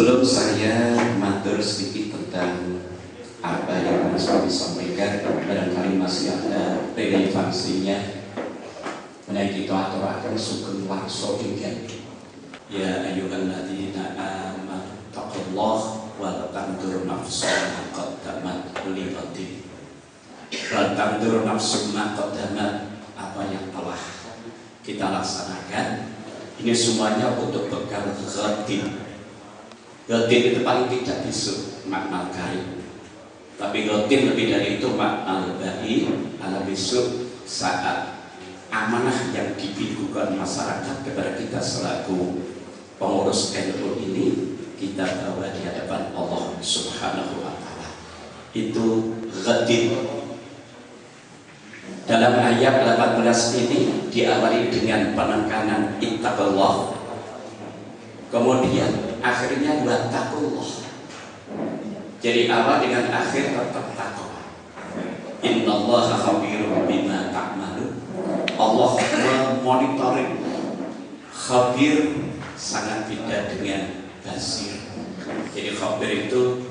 Sebelum saya matur sedikit tentang apa yang harus kami sampaikan, barangkali masih ada relevansinya. Menaiki aturaken sugeng warsa ingkang ya ayyuhalladzina amanu taqullaha wa tanzur nafsun ma qaddamat lighadin. Wa tanzur nafsun ma qaddamat, apa yang telah kita laksanakan ini semuanya untuk bekal ghadin. Ghadin itu paling tidak besok makna karim, tapi ghadin lebih dari itu makna baik ala besok saat amanah yang diberikan masyarakat kepada kita selaku pengurus NU ini kita bawa di hadapan Allah Subhanahu wa Ta'ala. Itu ghadin. Dalam ayat 18 ini diawali dengan penekanan ittaqullah, kemudian akhirnya wattaqullah. Jadi awal dengan akhir tetap takwa. Innallaha khabirun bima ta'malun. Allah memonitoring. Khabir sangat beda dengan basir. Jadi khabir itu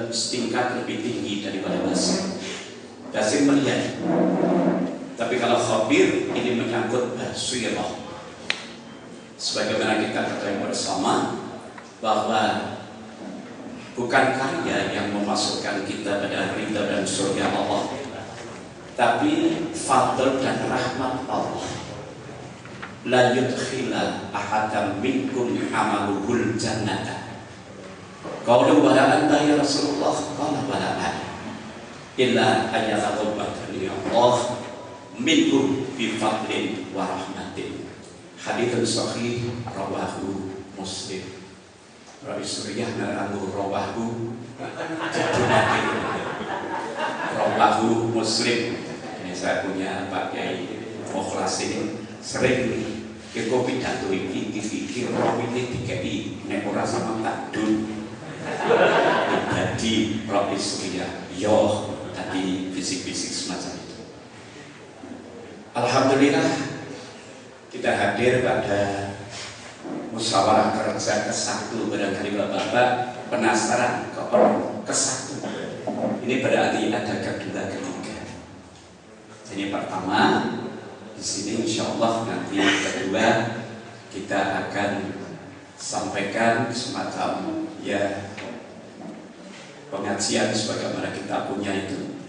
setingkat lebih tinggi daripada basir. Basir melihat, tapi kalau khabir ini menyangkut basirah. Sebagaimana kita ketahui bersama bahwa bukan karya yang memasukkan kita pada ridha dan surga Allah, tapi fadl dan rahmat Allah. La yudkhila ahadan minkum amaluhul jannata. Qalu bala anta ya Rasulullah, qala bala ana. Illa ayyataqabbal Allah minhum bi fadlin wa rahmatin. Hadits sahih rawahu Muslim. Rawi Suriyah naramu rawahu rawahu Muslim. Ini saya punya Pak Kiai Mukhlas ini sering ke kopi pidato ini dipikir rawi ini dikai nek ora sama takdun jadi Rawi Suriyah yo tadi bisik-bisik semacam itu. Alhamdulillah kita hadir pada musyawarah kerja ke-1. Barangkali Bapak-Bapak penasaran kok ke-1 ini berarti ada kedua ketiga. Jadi pertama di sini insya Allah, nanti kedua kita akan sampaikan semacam ya pengajian sebagaimana kita punya itu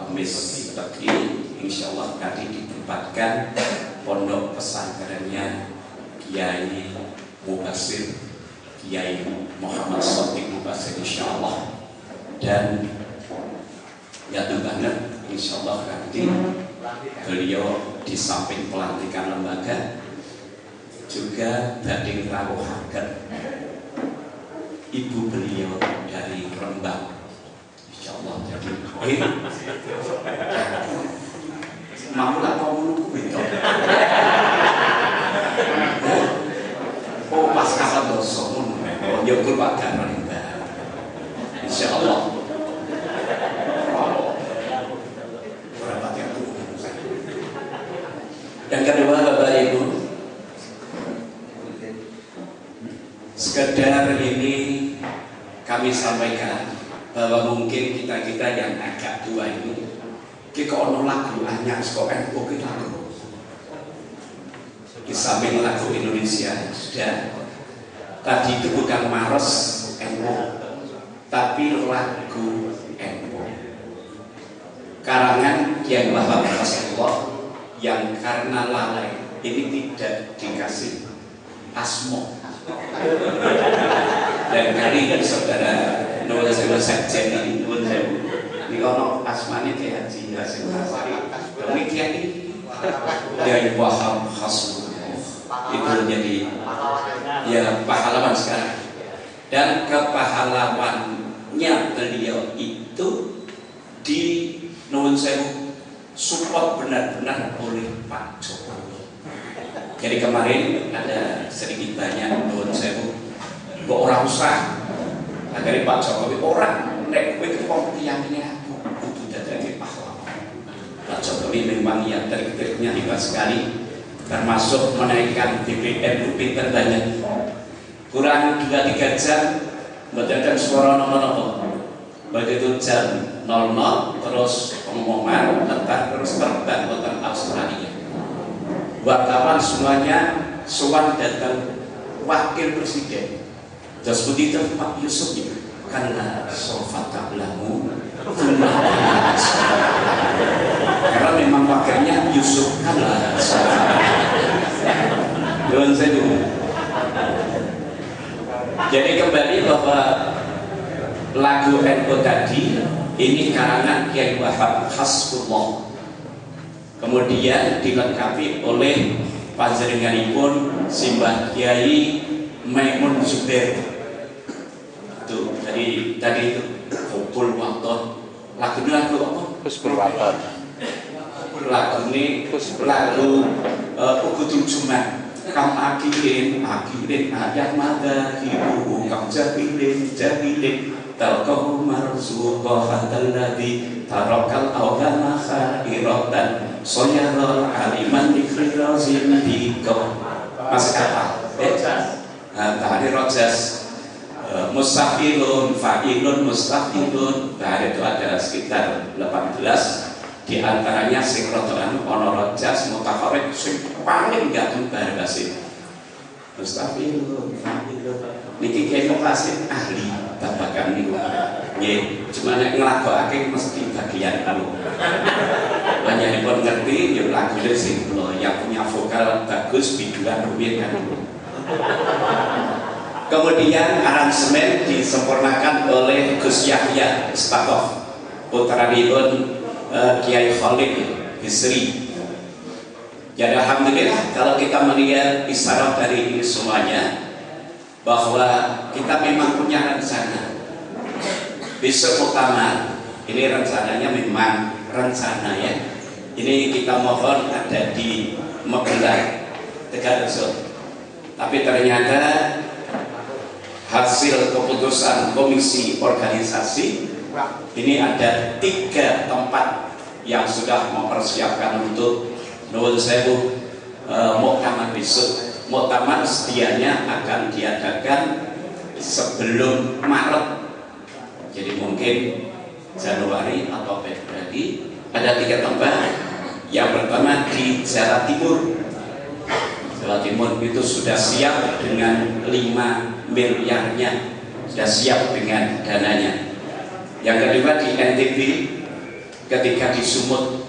Kamis Iftaqi, insya Allah tadi ditempatkan pondok pesantrennya Kiai Mubasir, Kiai Muhammad Shadiq Mubasir insya Allah. Dan ganteng banget insya Allah nanti beliau di samping pelantikan lembaga juga badhe ngrawuhaken ibu beliau dari Rembang insya Allah. Jadi mau lah mau menunggu itu. Oh pas kapan dosa oh ya keluarga insya Allah. Yang kedua Bapak Ibu, sekedar ini kami sampaikan bahwa mungkin kita yang agak tua ini kita ono lagu anyar saka NU kita lagu. Di samping lagu Indonesia sudah tadi itu bukan Maros NU, tapi lagu NU karangan Kiai Muhammad Rasulullah yang karena lalai ini tidak dikasih asmo. Dan kali ini saudara Nur Sekjen ini pun ini ono asmane Kiai Haji Hasim Asari. Ini Kiai Kiai Wahab Rasulullah itu jadi ya pahlawan sekarang. Dan kepahlawannya beliau itu di Nuwun Sewu support benar-benar oleh Pak Jokowi. Jadi kemarin ada sedikit banyak Nuwun Sewu kok orang usah agar Pak Jokowi orang nek kowe kepentingannya aku kudu dadi pahlawan. Pak Jokowi memang yang trik-triknya hebat sekali, termasuk menaikkan BBM lebih terbanyak kurang 2-3 jam Mendadak suara nopo-nopo. Begitu jam 00 terus pengumuman tentang terus terbang tentang Australia. Wartawan semuanya sowan datang wakil presiden. Terus begitu Pak Yusuf karena sofa tablamu karena memang wakilnya Yusuf kalah. Doan saya dulu. Jadi kembali bahwa lagu NU tadi ini karangan Kiai Wahab Hasbullah, kemudian dilengkapi oleh panjenenganipun Simbah Kiai Maimun Zubair. Tuh tadi itu Hubul Waton, lagunya lagu apa? Husbul Waton. Lagu ini lagu Ukudul Jumat. Kam akilin ayat mada hibu kam jahilin talqahu marzuqahatal ladzi tarakal awhama khairatan soyarul aliman ikhirazin biko. Masih apa? Tadi rojas mustaqilun fa'ilun mustaqilun. Tadi itu ada sekitar 18. Di antaranya sikrotoan onorotjas mutafarid sing paling gak kembar kasih mustafilun fa'ilun niki kiai muklasih ahli babagan niku nggih cuma nek nglagokake mesti bagian kalu panjenengan ngerti yo lagune sing yang punya vokal bagus biduan rumiyin kan. Kemudian aransemen disempurnakan oleh Gus Yahya Stakov putranipun Kiai Khalid Bisri. Jadi alhamdulillah kalau kita melihat isyarat dari ini semuanya bahwa kita memang punya rencana. Besok muktamar ini rencananya memang rencana ya. Ini kita mohon ada di Magelang Tegaluso. Tapi ternyata hasil keputusan komisi organisasi ini ada 3 tempat yang sudah mempersiapkan untuk Nuwun Sewu muktamar besok. Muktamar sedianya akan diadakan sebelum Maret. Jadi mungkin Januari atau Februari. Ada 3 tempat. Yang pertama di Jawa Timur. Jawa Timur itu sudah siap dengan 5 miliarnya, sudah siap dengan dananya. Yang kedua di NTB, ketika di Sumut,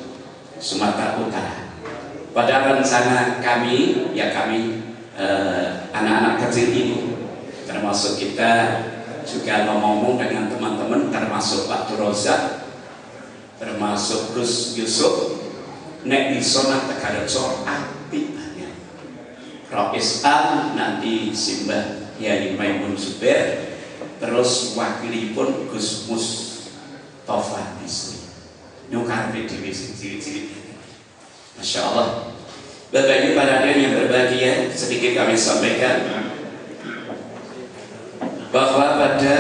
Sumatera Utara. Pada rencana kami, ya kami anak-anak kecil ini, termasuk kita juga ngomong dengan teman-teman, termasuk Pak Durozak, termasuk Gus Yusuf, nek iso nang Tegarejo apik banget. Ropis Al nanti Simbah Kiai Maimun Zubair, terus wakilipun Gus Mustafa Bisri. Nyukar PDW cilik-cilik. Masya Allah. Bapak Ibu para hadirin yang berbahagia, sedikit kami sampaikan bahwa pada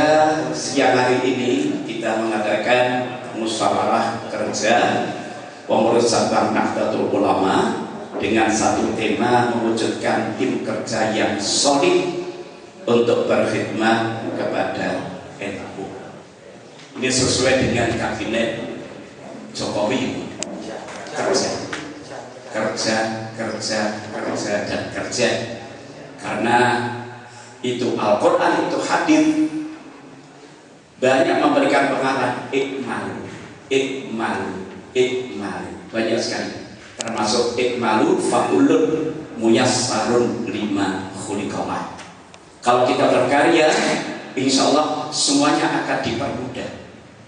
siang hari ini kita mengadakan musyawarah kerja pengurus cabang Nahdlatul Ulama dengan satu tema mewujudkan tim kerja yang solid untuk berkhidmat kepada NU. Ini sesuai dengan kabinet Jokowi, kerja dan kerja, karena itu Al-Quran itu hadir banyak memberikan pengarah ikmalu banyak sekali, termasuk ikmalu fa'ulun muyassarun lima khuliqallah. Kalau kita berkarya, insya Allah semuanya akan dipermudah.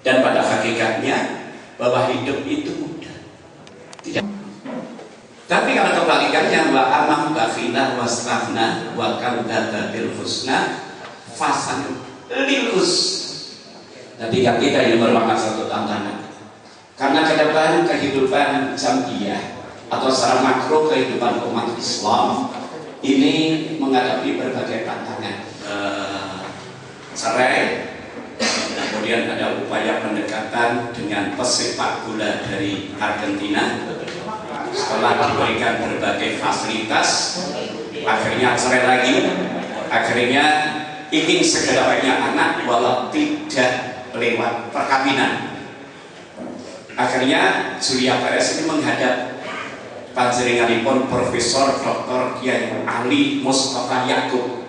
Dan pada hakikatnya bahwa hidup itu mudah. Tidak. Tapi kalau kebalikannya, wa amam bakhina wasrafna wa kadzdzaba bil husna fasan lilus. Jadi kita ini merupakan satu tantangan. Karena ke depan kehidupan jamiah atau secara makro kehidupan umat Islam ini menghadapi berbagai tantangan. Cerai, kemudian ada upaya pendekatan dengan pesepak bola dari Argentina. Setelah diberikan berbagai fasilitas, akhirnya cerai lagi. Akhirnya ingin segera punya anak walau tidak lewat perkawinan. Akhirnya Surya Perez ini menghadap panjenenganipun Profesor Dr. Kiai Ali Mustafa Yakub.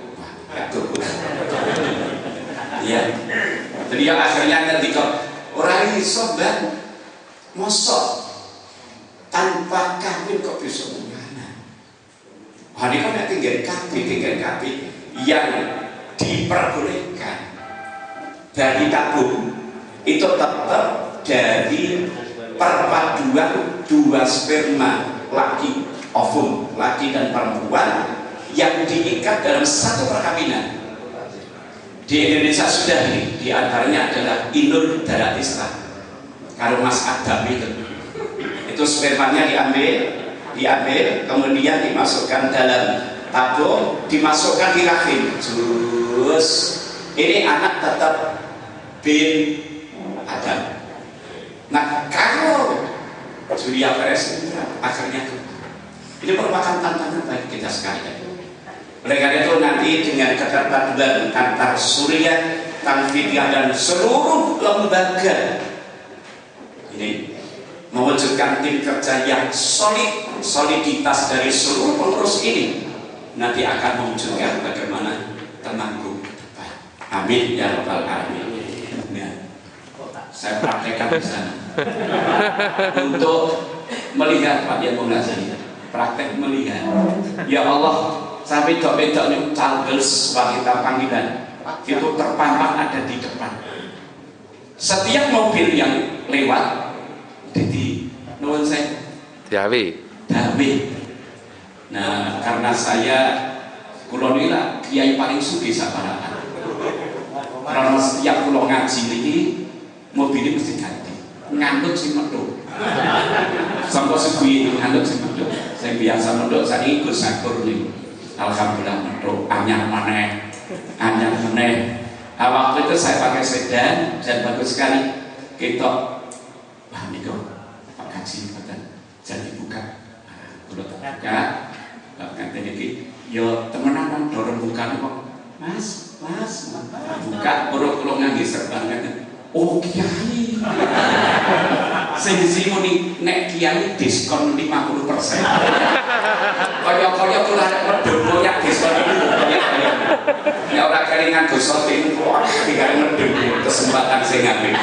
Ya, beliau akhirnya ngerti orang iso Mbak, mosok tanpa kawin kok bisa punya anak. Hari kan tinggal kabeh yang diperbolehkan dari tabung itu tetap dari perpaduan dua sperma laki ovum, laki dan perempuan yang diikat dalam satu perkawinan. Di Indonesia sudah ini, diantaranya adalah Inul Daratista kalau Mas Adam itu spermanya diambil kemudian dimasukkan dalam tabung, dimasukkan di rahim, terus ini anak tetap bin Adam. Nah kalau Surya Perez akhirnya ini merupakan tantangan bagi kita sekalian. Oleh karena itu nanti dengan keterpaduan antar Surya, Tanfidiyah dan seluruh lembaga ini mewujudkan tim kerja yang solid, soliditas dari seluruh pengurus ini nanti akan mewujudkan bagaimana Temanggung ke depan. Amin ya rabbal alamin. Ya. Saya praktekkan di sana untuk melihat Pak yang mengajar, praktek melihat. Ya Allah, sampai bedok ini calgels wanita panggilan itu terpampang ada di depan. Setiap mobil yang lewat di nuwun saya dawe. Nah, karena saya kulonila kiai paling sugih saparakan. Karena setiap kulo ngaji ini mobil ini mesti ganti. Ngandut sing metu. Sampai seguyi ngandut sing metu. Saya biasa metu sak iki Gus Sakur niku. Alhamdulillah metu anyar maneh. Waktu itu saya pakai sedan dan bagus sekali. Kita wah niku Pak Kaji jadi buka. Kalau terbuka, kata iki yo temenan dorong buka kok. Mas, buka kulo ngangge serban kan. Oh kiai. Sing muni nek kiai diskon 50%. Kaya kula nek medhun koyak diskon itu ya ora kelingan gosoting wah tinggal medhun kesempatan sing apik.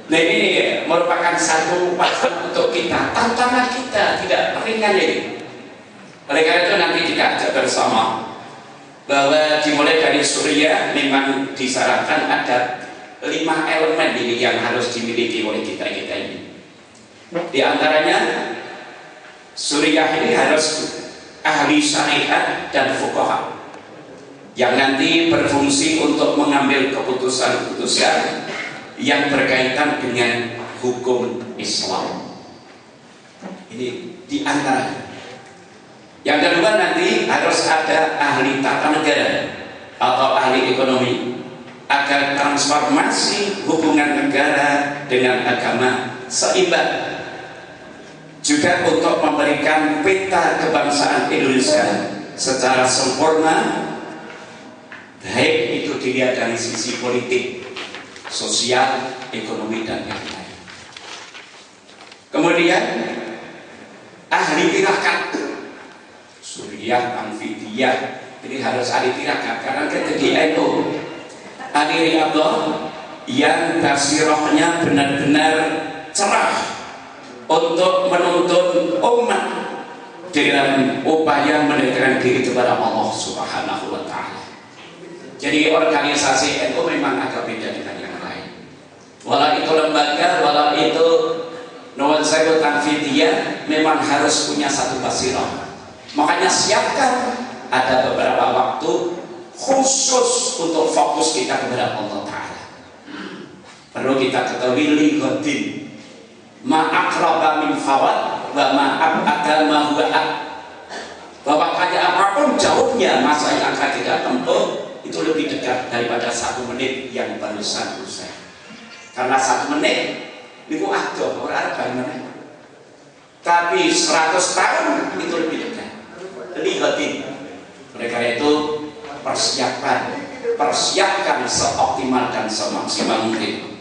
Nah ini merupakan satu pasangan untuk kita, tantangan kita tidak ringan ini. Oleh karena itu nanti kita ajak bersama bahwa dimulai dari Surya memang disarankan ada 5 elemen ini yang harus dimiliki oleh kita ini. Di antaranya Surya ini harus ahli syariat dan fuqaha yang nanti berfungsi untuk mengambil keputusan-keputusan yang berkaitan dengan hukum Islam. Ini di antaranya. Yang kedua nanti harus ada ahli tata negara atau ahli ekonomi agar transformasi hubungan negara dengan agama seimbang. Juga untuk memberikan peta kebangsaan Indonesia secara sempurna, baik itu dilihat dari sisi politik, sosial, ekonomi dan yang lain. Kemudian ahli tirakat, Surya, Tanfidiyah, ini harus ahli tirakat karena kita di NU ahli riyadhah yang basirohnya benar-benar cerah untuk menuntun umat dalam upaya mendekatkan diri kepada Allah Subhanahu wa Ta'ala. Jadi organisasi NU memang agak beda dengan yang lain. Walau itu lembaga, walau itu nuwun sewu Tanfidiyah, memang harus punya satu basirah. Makanya siapkan ada beberapa waktu khusus untuk fokus kita kepada Allah Ta'ala. Perlu kita ketahui lihodin ma'akraba min fawad wa ma'ab'ada ma'huwa'ad, bahwa kayak apapun jauhnya masa yang akan kita tempuh itu lebih dekat daripada 1 menit yang barusan usai. Karena 1 menit itu adoh orang bagaimana, tapi 100 tahun itu lebih dekat. Lihatin. Oleh karena itu persiapkan seoptimal dan semaksimal mungkin.